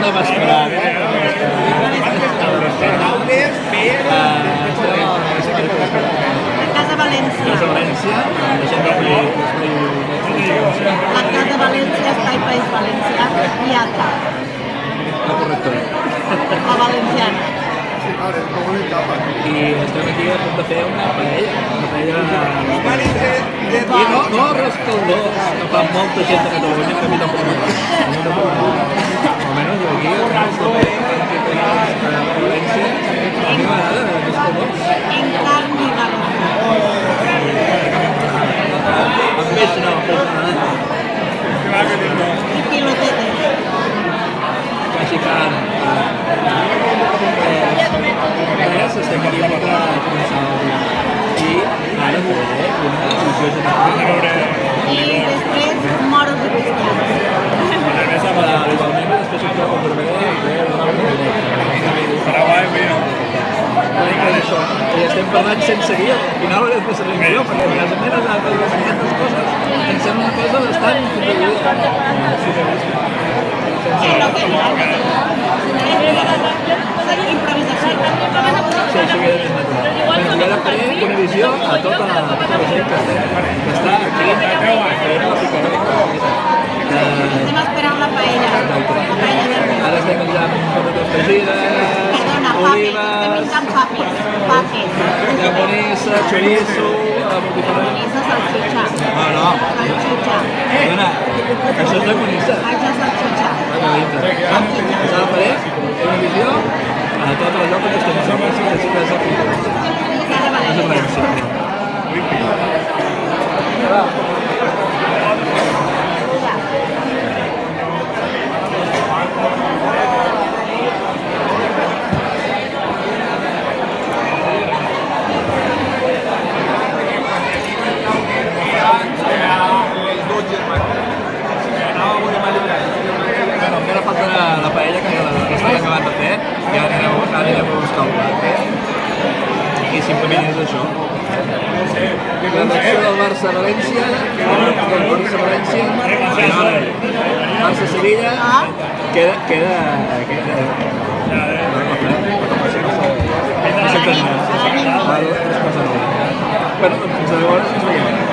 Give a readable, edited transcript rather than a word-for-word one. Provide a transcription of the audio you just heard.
una vesprada. La Casa València. Casa València, deixem de fer La Casa València, Espai País Valencià i ATA, la correctora. la valenciana. I estem aquí a punt de fer una paella. I no arròs caldós, que fa molta gent de Catalunya, que a mi tampoc m'agrada. Almenys aquí, arròs de paella, a València, a mi m'agrada arròs caldós. En carn i garó. Amb peix no, I pilotetes. mexicana. Estem aquí a començar el dia. I ara faré una visió general. I després moros i cristians. Igualment, després ho trobo per veure això. I estem parlant sense guió. Al final ho he de servir millor, perquè a vegades menes aquestes coses em sembla una cosa bastant introduïda. Sí, lo que improvisació. Sí, això queda més natural. Bueno, ara faré una visió a tota la gent que està aquí fent la picareta. Estem esperant la paella. La paella vermella. Ara estem menjant patates fregides, Perdona, papes. Estem olives, menjant papes. Papes. llamonissa, chorizo, botifarra. Llamonissa, salchicha. No. Salchicha. Perdona, això és llamonissa. Això és salchicha. Ara faré una visió a tot el lloc on estem fent les xiques del Picareta. Casa València. Bueno, encara falta la paella que l'estem acabant de fer i ara anirem a buscar el plat. I simplement és això. La reacció del Barça-València, Barça-Sevilla, queda... Bueno, doncs fins llavors ens veiem.